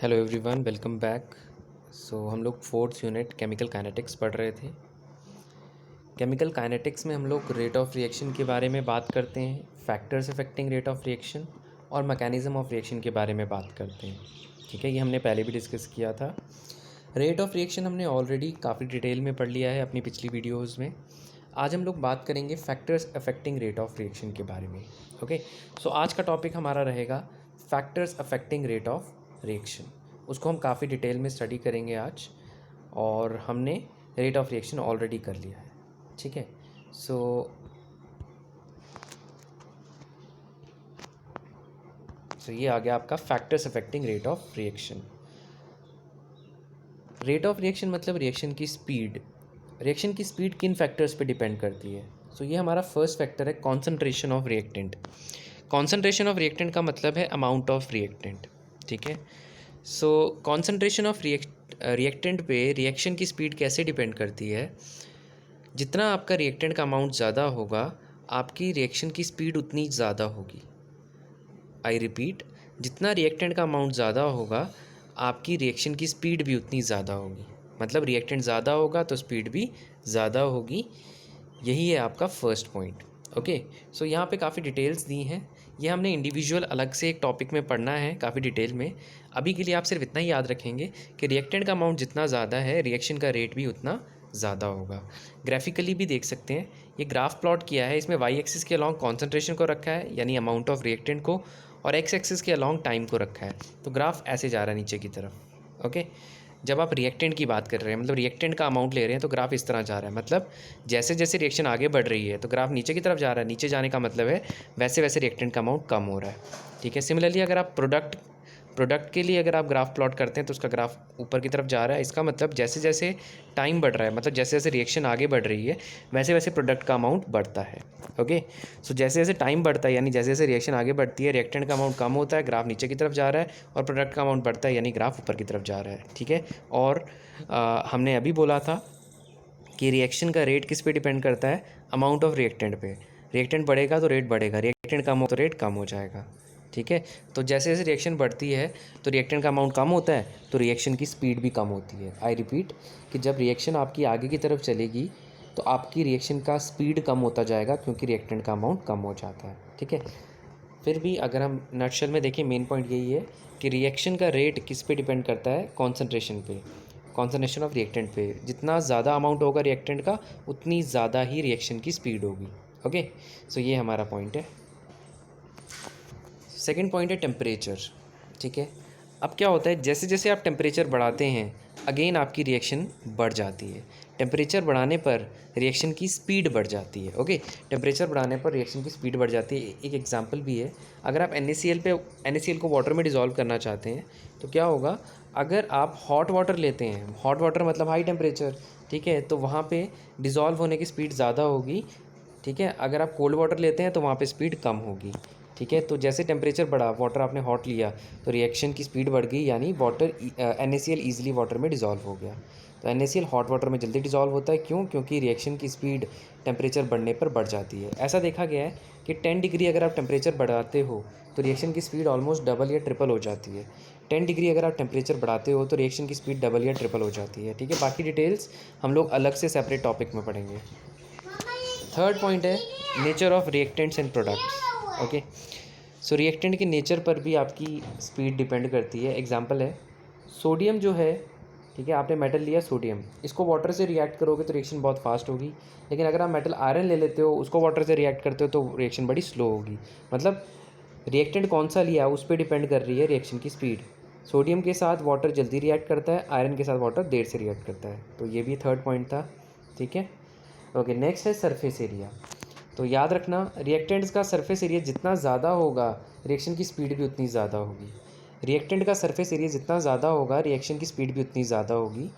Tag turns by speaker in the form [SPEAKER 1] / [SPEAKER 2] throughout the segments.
[SPEAKER 1] Hello everyone, welcome back. हम लोग fourth unit chemical kinetics पढ़ रहे थे। केमिकल काइनेटिक्स में हम लोग रेट ऑफ रिएक्शन के बारे में बात करते हैं, factors affecting rate of reaction और मैकेनिज़्म ऑफ रिएक्शन के बारे में बात करते हैं। ठीक है, ये हमने पहले भी डिस्कस किया था। रेट ऑफ रिएक्शन हमने ऑलरेडी काफ़ी डिटेल में पढ़ लिया है अपनी पिछली वीडियोज़ में। आज हम लोग बात करेंगे factors affecting rate of reaction के बारे में। ओके, आज का टॉपिक हमारा रहेगा factors affecting rate of reaction. उसको हम काफ़ी डिटेल में स्टडी करेंगे आज, और हमने रेट ऑफ रिएक्शन ऑलरेडी कर लिया है। ठीक है, सो ये आ गया आपका factors affecting rate of reaction. Rate of reaction मतलब रिएक्शन की स्पीड। रिएक्शन की स्पीड किन फैक्टर्स पे डिपेंड करती है? ये हमारा फर्स्ट फैक्टर है concentration of reactant. Concentration of reactant का मतलब है अमाउंट ऑफ रिएक्टेंट। ठीक है, कॉन्सेंट्रेशन ऑफ रिएक्टेंट पे रिएक्शन की स्पीड कैसे डिपेंड करती है? जितना आपका रिएक्टेंट का अमाउंट ज़्यादा होगा, आपकी रिएक्शन की स्पीड उतनी ज़्यादा होगी। आई रिपीट, जितना रिएक्टेंट का अमाउंट ज़्यादा होगा, आपकी रिएक्शन की स्पीड भी उतनी ज़्यादा होगी। मतलब रिएक्टेंट ज़्यादा होगा तो स्पीड भी ज़्यादा होगी। यही है आपका फर्स्ट पॉइंट। ओके, यहाँ पे काफ़ी डिटेल्स दी हैं। ये हमने इंडिविजुअल अलग से एक टॉपिक में पढ़ना है काफ़ी डिटेल में। अभी के लिए आप सिर्फ इतना ही याद रखेंगे कि रिएक्टेंट का अमाउंट जितना ज़्यादा है, रिएक्शन का रेट भी उतना ज़्यादा होगा। ग्राफिकली भी देख सकते हैं, ये ग्राफ प्लॉट किया है। इसमें वाई एक्सिस के अलॉन्ग कॉन्सेंट्रेशन को रखा है, यानी अमाउंट ऑफ रिएक्टेंट को, और एक्स एक्सिस के अलॉन्ग टाइम को रखा है। तो ग्राफ ऐसे जा रहा है नीचे की तरफ। ओके, जब आप रिएक्टेंट की बात कर रहे हैं, मतलब रिएक्टेंट का अमाउंट ले रहे हैं, तो ग्राफ इस तरह जा रहा है। मतलब जैसे जैसे रिएक्शन आगे बढ़ रही है तो ग्राफ नीचे की तरफ जा रहा है। नीचे जाने का मतलब है वैसे वैसे रिएक्टेंट का अमाउंट कम हो रहा है। ठीक है, सिमिलरली अगर आप प्रोडक्ट के लिए अगर आप ग्राफ प्लॉट करते हैं तो उसका ग्राफ ऊपर की तरफ जा रहा है। इसका मतलब जैसे जैसे टाइम बढ़ रहा है, मतलब जैसे जैसे रिएक्शन आगे बढ़ रही है, वैसे वैसे प्रोडक्ट का अमाउंट बढ़ता है। ओके, जैसे जैसे टाइम बढ़ता है, यानी जैसे जैसे रिएक्शन आगे बढ़ती है, रिएक्टेंट का अमाउंट कम होता है, ग्राफ नीचे की तरफ जा रहा है, और प्रोडक्ट का अमाउंट बढ़ता है, यानी ग्राफ ऊपर की तरफ जा रहा है। ठीक है, और हमने अभी बोला था कि रिएक्शन का रेट किस पे डिपेंड करता है? अमाउंट ऑफ रिएक्टेंट पे। रिएक्टेंट बढ़ेगा तो रेट बढ़ेगा, रिएक्टेंट कम हो तो रेट कम हो जाएगा। ठीक है, तो जैसे जैसे रिएक्शन बढ़ती है तो रिएक्टेंट का अमाउंट कम होता है, तो रिएक्शन की स्पीड भी कम होती है। आई रिपीट, कि जब रिएक्शन आपकी आगे की तरफ चलेगी तो आपकी रिएक्शन का स्पीड कम होता जाएगा, क्योंकि रिएक्टेंट का अमाउंट कम हो जाता है। ठीक है, फिर भी अगर हम नटशेल में देखें, मेन पॉइंट यही है कि रिएक्शन का रेट किस पे डिपेंड करता है? कॉन्सेंट्रेशन पे, कॉन्सेंट्रेशन ऑफ रिएक्टेंट पे। जितना ज़्यादा अमाउंट होगा रिएक्टेंट का, उतनी ज़्यादा ही रिएक्शन की स्पीड होगी। ओके, ये हमारा पॉइंट है। सेकेंड पॉइंट है टेम्परेचर। ठीक है, अब क्या होता है, जैसे जैसे आप टेम्परेचर बढ़ाते हैं, अगेन आपकी रिएक्शन बढ़ जाती है। टेम्परेचर बढ़ाने पर रिएक्शन की स्पीड बढ़ जाती है। ओके, टेम्परेचर बढ़ाने पर रिएक्शन की स्पीड बढ़ जाती है। एक एग्जांपल भी है, अगर आप NaCl को वाटर में डिज़ोल्व करना चाहते हैं तो क्या होगा? अगर आप हॉट वाटर लेते हैं, हॉट वाटर मतलब हाई टेम्परेचर, ठीक है, तो वहाँ पे डिज़ोल्व होने की स्पीड ज़्यादा होगी। ठीक है, अगर आप कोल्ड वाटर लेते हैं तो वहाँ पे स्पीड कम होगी। ठीक है, तो जैसे टेम्परेचर बढ़ा, वाटर आपने हॉट लिया, तो रिएक्शन की स्पीड बढ़ गई, यानी वाटर NaCl ईजिली वाटर में डिज़ोल्व हो गया। तो NaCl हॉट वाटर में जल्दी डिज़ोल्व होता है। क्यों? क्योंकि रिएक्शन की स्पीड टेम्परेचर बढ़ने पर बढ़ जाती है। ऐसा देखा गया है कि 10 डिग्री अगर आप टेम्परेचर बढ़ाते हो तो रिएक्शन की स्पीड ऑलमोस्ट डबल या ट्रिपल हो जाती है। 10 डिग्री अगर आप टेम्परेचर बढ़ाते हो तो रिएक्शन की स्पीड डबल या ट्रिपल हो जाती है। ठीक है, बाकी डिटेल्स हम लोग अलग से सेपरेट टॉपिक में पढ़ेंगे। थर्ड पॉइंट है nature of reactants and products. Okay, reactant के नेचर पर भी आपकी स्पीड डिपेंड करती है। एग्जांपल है सोडियम जो है, ठीक है, आपने मेटल लिया सोडियम, इसको वाटर से रिएक्ट करोगे तो रिएक्शन बहुत फास्ट होगी। लेकिन अगर आप मेटल आयरन ले लेते हो, उसको वाटर से रिएक्ट करते हो तो रिएक्शन बड़ी स्लो होगी। मतलब रिएक्टेंट कौन सा लिया उस पर डिपेंड कर रही है रिएक्शन की स्पीड। सोडियम के साथ वाटर जल्दी रिएक्ट करता है, आयरन के साथ वाटर देर से रिएक्ट करता है। तो ये भी थर्ड पॉइंट था। ठीक है, ओके, नेक्स्ट है सरफेस एरिया। तो याद रखना, रिएक्टेंट्स का सरफेस एरिया जितना ज़्यादा होगा, रिएक्शन की स्पीड भी उतनी ज़्यादा होगी। रिएक्टेंट का सरफेस एरिया जितना ज़्यादा होगा, रिएक्शन की स्पीड भी उतनी ज़्यादा होगी।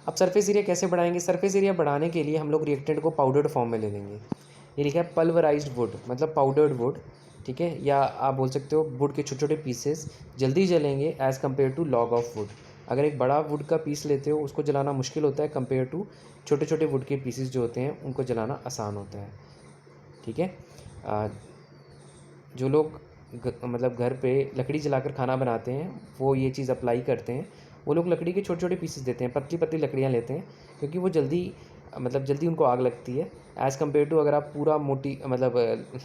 [SPEAKER 1] अब सरफेस एरिया कैसे बढ़ाएंगे? सरफेस एरिया बढ़ाने के लिए हम लोग रिएक्टेंट को पाउडर्ड फॉर्म में ले लेंगे। ये लिखा है पल्वराइज्ड वुड, मतलब पाउडर्ड वुड। ठीक है, या आप बोल सकते हो वुड के छोटे छोटे पीसेस जल्दी जलेंगे as compare to log of wood. अगर एक बड़ा वुड का पीस लेते हो, उसको जलाना मुश्किल होता है कंपेयर टू छोटे छोटे वुड के पीसेस जो होते हैं, उनको जलाना आसान होता है। ठीक है, जो लोग मतलब घर पे लकड़ी जलाकर खाना बनाते हैं वो ये चीज़ अप्लाई करते हैं। वो लोग लकड़ी के छोटे छोटे पीसेस देते हैं, पतली पतली लकड़ियाँ लेते हैं, क्योंकि वो जल्दी उनको आग लगती है एज़ कम्पेयर टू अगर आप पूरा मोटी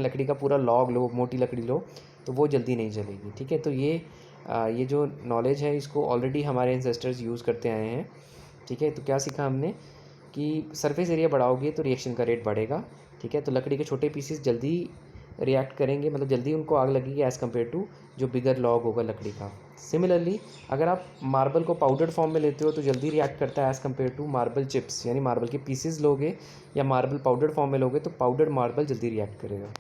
[SPEAKER 1] लकड़ी का पूरा लॉग लो, मोटी लकड़ी लो, तो वो जल्दी नहीं जलेगी। ठीक है, तो ये जो नॉलेज है इसको ऑलरेडी हमारे एंसेस्टर्स यूज़ करते आए हैं। ठीक है, तो क्या सीखा हमने कि सरफेस एरिया बढ़ाओगे तो रिएक्शन का रेट बढ़ेगा। ठीक है, तो लकड़ी के छोटे पीसेस जल्दी रिएक्ट करेंगे, मतलब जल्दी उनको आग लगेगी एज़ कम्पेयर टू जो बिगर लॉग होगा लकड़ी का। सिमिलरली अगर आप मार्बल को पाउडर्ड फॉर्म में लेते हो तो जल्दी रिएक्ट करता है as compare to marble chips, यानी मार्बल के पीसेस लोगे या मार्बल पाउडर्ड फॉर्म में लोगे तो पाउडर्ड मार्बल जल्दी रिएक्ट करेगा।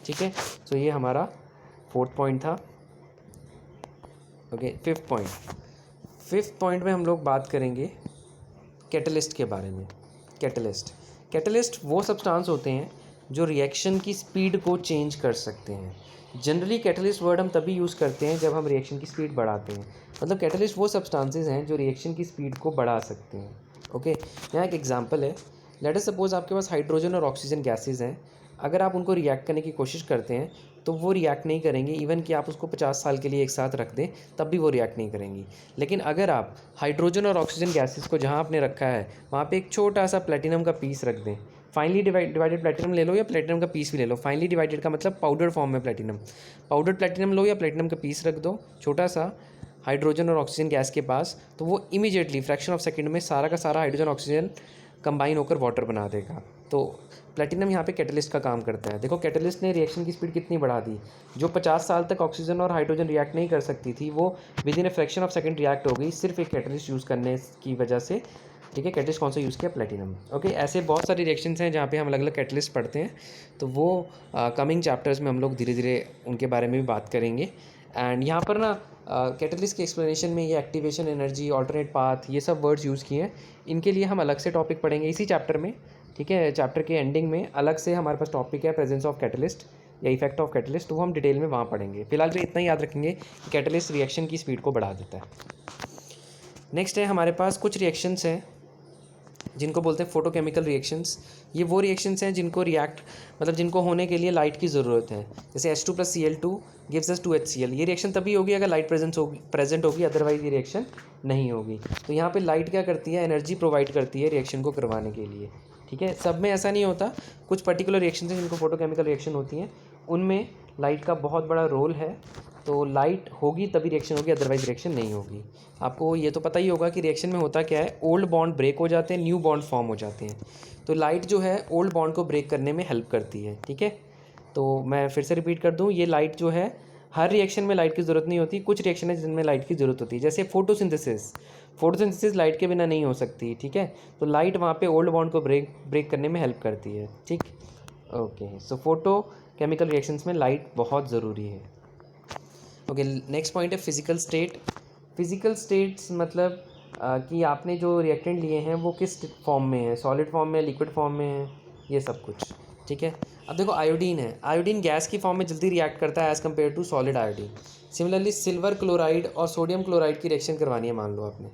[SPEAKER 1] ठीक है, तो ये हमारा 4th पॉइंट था। ओके, 5th पॉइंट में हम लोग बात करेंगे कैटलिस्ट के बारे में। कैटलिस्ट वो सब्सटेंस होते हैं जो रिएक्शन की स्पीड को चेंज कर सकते हैं। जनरली कैटलिस्ट वर्ड हम तभी यूज़ करते हैं जब हम रिएक्शन की स्पीड बढ़ाते हैं, मतलब कैटलिस्ट वो सब्सटेंसेस हैं जो रिएक्शन की स्पीड को बढ़ा सकते हैं। ओके, यहाँ एक एग्जांपल है। लेट अस सपोज आपके पास हाइड्रोजन और ऑक्सीजन गैसेज हैं, अगर आप उनको रिएक्ट करने की कोशिश करते हैं तो वो रिएक्ट नहीं करेंगे। इवन कि आप उसको 50 साल के लिए एक साथ रख दें तब भी वो रिएक्ट नहीं करेंगी। लेकिन अगर आप हाइड्रोजन और ऑक्सीजन गैसेस को जहाँ आपने रखा है वहाँ पे एक छोटा सा प्लेटिनम का पीस रख दें, फाइनली डिवाइडेड प्लेटिनम ले लो या प्लेटिनम का पीस भी ले लो। फाइनली डिवाइडेड का मतलब पाउडर फॉर्म में प्लेटिनम, पाउडर प्लेटिनम लो या प्लेटिनम का पीस रख दो छोटा सा हाइड्रोजन और ऑक्सीजन गैस के पास, तो वो इमीडिएटली फ्रैक्शन ऑफ सेकंड में सारा का सारा हाइड्रोजन ऑक्सीजन कंबाइन होकर वाटर बना देगा। तो प्लेटिनम यहाँ पे कैटलिस्ट का काम करता है। देखो कैटलिस्ट ने रिएक्शन की स्पीड कितनी बढ़ा दी, जो 50 साल तक ऑक्सीजन और हाइड्रोजन रिएक्ट नहीं कर सकती थी वो with in a fraction of second react हो गई, सिर्फ एक कैटलिस्ट यूज़ करने की वजह से। ठीक है, कैटलिस्ट कौन सा यूज़ किया, प्लेटिनम। ओके, ऐसे बहुत सारी रिएक्शंस हैं जहाँ पे हम अलग अलग कैटलिस्ट पढ़ते हैं, तो वो कमिंग चैप्टर्स में हम लोग धीरे धीरे उनके बारे में भी बात करेंगे। एंड यहाँ पर ना कैटलिस्ट के एक्सप्लेनेशन में ये एक्टिवेशन एनर्जी, ऑल्टरनेट पाथ, ये सब वर्ड्स यूज़ किए हैं। इनके लिए हम अलग से टॉपिक पढ़ेंगे इसी चैप्टर में। ठीक है, चैप्टर के एंडिंग में अलग से हमारे पास टॉपिक है प्रेजेंस ऑफ कैटलिस्ट या इफेक्ट ऑफ कैटलिस्ट, तो वो हम डिटेल में वहाँ पढ़ेंगे। फिलहाल तो इतना ही याद रखेंगे कि कैटलिस्ट रिएक्शन की स्पीड को बढ़ा देता है। नेक्स्ट है हमारे पास कुछ रिएक्शंस हैं जिनको बोलते हैं फोटोकेमिकल रिएक्शंस। ये वो रिएक्शंस हैं जिनको जिनको होने के लिए लाइट की ज़रूरत है। जैसे H2+Cl2 गिव्स अस 2HCl। ये रिएक्शन तभी होगी अगर लाइट प्रेजेंट होगी, अदरवाइज ये रिएक्शन नहीं होगी। तो यहाँ पे लाइट क्या करती है, एनर्जी प्रोवाइड करती है रिएक्शन को करवाने के लिए। ठीक है, सब में ऐसा नहीं होता, कुछ पर्टिकुलर रिएक्शन हैं जिनको फोटोकेमिकल रिएक्शन होती हैं, उनमें लाइट का बहुत बड़ा रोल है। तो लाइट होगी तभी रिएक्शन होगी, अदरवाइज रिएक्शन नहीं होगी। आपको ये तो पता ही होगा कि रिएक्शन में होता क्या है, ओल्ड बॉन्ड ब्रेक हो जाते हैं, न्यू बॉन्ड फॉर्म हो जाते हैं। तो लाइट जो है ओल्ड बॉन्ड को ब्रेक करने में हेल्प करती है। ठीक है, तो मैं फिर से रिपीट कर दूं, ये लाइट जो है हर रिएक्शन में लाइट की ज़रूरत नहीं होती, कुछ रिएक्शन है जिनमें लाइट की ज़रूरत होती है। जैसे फोटोसिंथेसिस लाइट के बिना नहीं हो सकती। ठीक है, तो लाइट वहाँ पे ओल्ड बॉन्ड को ब्रेक करने में हेल्प करती है। ठीक, okay, so photo chemical reactions में लाइट बहुत ज़रूरी है। ओके, नेक्स्ट पॉइंट है फिजिकल स्टेट। फिजिकल स्टेट्स मतलब कि आपने जो रिएक्टेंट लिए हैं वो किस फॉर्म में है, सॉलिड फॉर्म में, लिक्विड फॉर्म में है, ये सब कुछ। ठीक है, अब देखो आयोडीन है, आयोडीन गैस की फॉर्म में जल्दी रिएक्ट करता है as compare to solid iodine. Similarly silver chloride और सोडियम क्लोराइड की रिएक्शन करवानी है, मान लो आपने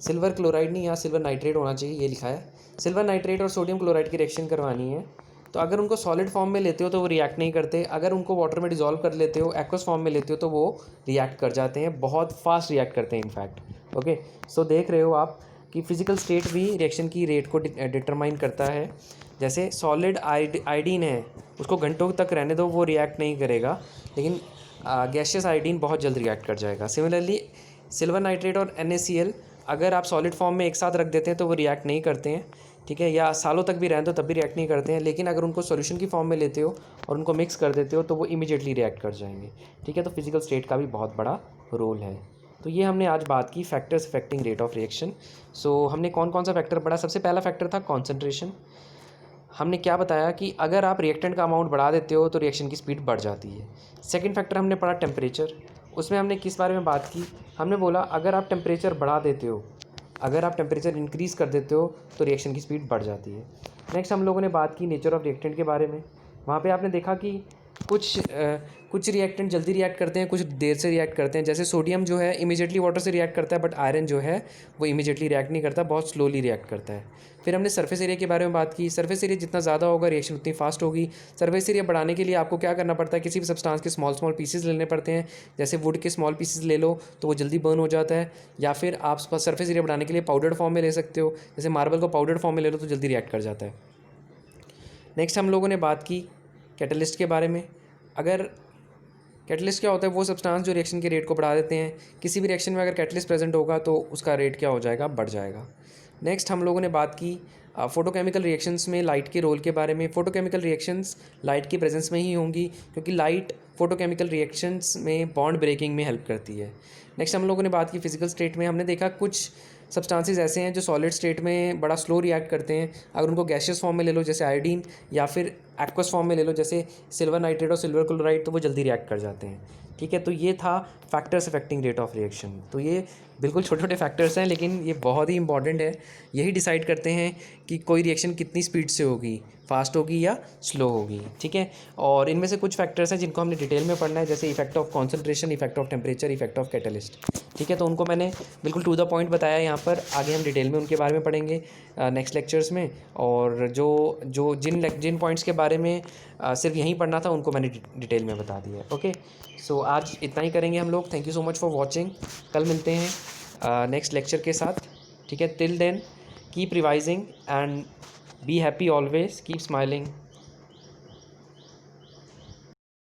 [SPEAKER 1] सिल्वर क्लोराइड नहीं, यहाँ सिल्वर नाइट्रेट होना चाहिए, ये लिखा है। सिल्वर नाइट्रेट और सोडियम क्लोराइड की रिएक्शन करवानी है, तो अगर उनको सॉलिड फॉर्म में लेते हो तो वो रिएक्ट नहीं करते, अगर उनको वाटर में डिज़ोल्व कर लेते हो, एक्वस फॉर्म में लेते हो तो वो रिएक्ट कर जाते हैं, बहुत फास्ट रिएक्ट करते हैं इनफैक्ट। ओके, सो देख रहे हो आप कि फिजिकल स्टेट भी रिएक्शन की रेट को डिटरमाइन करता है। जैसे सॉलिड आयोडीन है, उसको घंटों तक रहने दो, वो रिएक्ट नहीं करेगा, लेकिन गैशियस आयोडीन बहुत जल्द रिएक्ट कर जाएगा। सिमिलरली सिल्वर नाइट्रेट और NaCl अगर आप सॉलिड फॉर्म में एक साथ रख देते हैं तो वो रिएक्ट नहीं करते हैं। ठीक है, या सालों तक भी रहने दो तब भी रिएक्ट नहीं करते हैं, लेकिन अगर उनको सॉल्यूशन की फॉर्म में लेते हो और उनको मिक्स कर देते हो तो वो इमीडिएटली रिएक्ट कर जाएंगे। ठीक है, तो फिजिकल स्टेट का भी बहुत बड़ा रोल है। तो ये हमने आज बात की factors affecting rate of reaction. So हमने कौन कौन सा फैक्टर पढ़ा, सबसे पहला फैक्टर था कॉन्सेंट्रेशन। हमने क्या बताया कि अगर आप रिएक्टेंट का अमाउंट बढ़ा देते हो तो रिएक्शन की स्पीड बढ़ जाती है। सेकंड फैक्टर हमने पढ़ा टेम्परेचर। उसमें हमने किस बारे में बात की, हमने बोला अगर आप टेम्परेचर बढ़ा देते हो, अगर आप टेम्परेचर इंक्रीज़ कर देते हो तो रिएक्शन की स्पीड बढ़ जाती है। नेक्स्ट हम लोगों ने बात की नेचर ऑफ रिएक्टेंट के बारे में। वहाँ पे आपने देखा कि कुछ रिएक्टेंट जल्दी रिएक्ट करते हैं, कुछ देर से रिएक्ट करते हैं। जैसे सोडियम जो है इमीडिएटली वाटर से रिएक्ट करता है, बट आयरन जो है वो इमीडिएटली रिएक्ट नहीं करता, बहुत स्लोली रिएक्ट करता है। फिर हमने सरफेस एरिया के बारे में बात की। सरफेस एरिया जितना ज़्यादा होगा रिएक्शन उतनी फास्ट होगी। सरफेस एरिया बढ़ाने के लिए आपको क्या करना पड़ता है, किसी भी सब्सटेंस के स्मॉल स्मॉल पीसेस लेने पड़ते हैं। जैसे वुड के स्मॉल पीसेस ले लो तो वो जल्दी बर्न हो जाता है, या फिर आप सरफेस एरिया बढ़ाने के लिए पाउडर्ड फॉर्म में ले सकते हो। जैसे मार्बल को पाउडर्ड फॉर्म में ले लो तो जल्दी रिएक्ट कर जाता है। नेक्स्ट हम लोगों ने बात की कैटलिस्ट के बारे में। अगर कैटलिस्ट क्या होता है, वो सब्सटेंस जो रिएक्शन के रेट को बढ़ा देते हैं। किसी भी रिएक्शन में अगर कैटलिस्ट प्रेजेंट होगा तो उसका रेट क्या हो जाएगा, बढ़ जाएगा। नेक्स्ट हम लोगों ने बात की फोटोकेमिकल रिएक्शंस में लाइट के रोल के बारे में। फोटोकेमिकल रिएक्शंस लाइट की प्रेजेंस में ही होंगी, क्योंकि लाइट फोटोकेमिकल रिएक्शंस में बॉन्ड ब्रेकिंग में हेल्प करती है। नेक्स्ट हम लोगों ने बात की फिजिकल स्टेट में। हमने देखा कुछ सब्सटेंसेस ऐसे हैं जो सॉलिड स्टेट में बड़ा स्लो रिएक्ट करते हैं। अगर उनको गैसियस फॉर्म में ले लो जैसे आयोडीन, या फिर एक्वस फॉर्म में ले लो जैसे सिल्वर नाइट्रेट और सिल्वर क्लोराइड, तो वो जल्दी रिएक्ट कर जाते हैं। ठीक है, तो ये था factors affecting rate of reaction. तो ये बिल्कुल छोटे छोटे फैक्टर्स हैं, लेकिन ये बहुत ही इंपॉर्टेंट है। यही डिसाइड करते हैं कि कोई रिएक्शन कितनी स्पीड से होगी, फास्ट होगी या स्लो होगी। ठीक है, और इनमें से कुछ फैक्टर्स हैं जिनको हमने डिटेल में पढ़ना है, जैसे effect of concentration, effect of temperature, effect of catalyst. ठीक है, तो उनको मैंने बिल्कुल टू द पॉइंट बताया यहाँ पर। आगे हम डिटेल में उनके बारे में पढ़ेंगे नेक्स्ट लेक्चर्स में। और जो जिन पॉइंट्स के बारे में सिर्फ यहीं पढ़ना था उनको मैंने डिटेल में बता दिया है। ओके, सो आज इतना ही करेंगे हम लोग। Thank you so much for watching. कल मिलते हैं नेक्स्ट लेक्चर के साथ। ठीक है, till then keep revising and be happy always, keep smiling.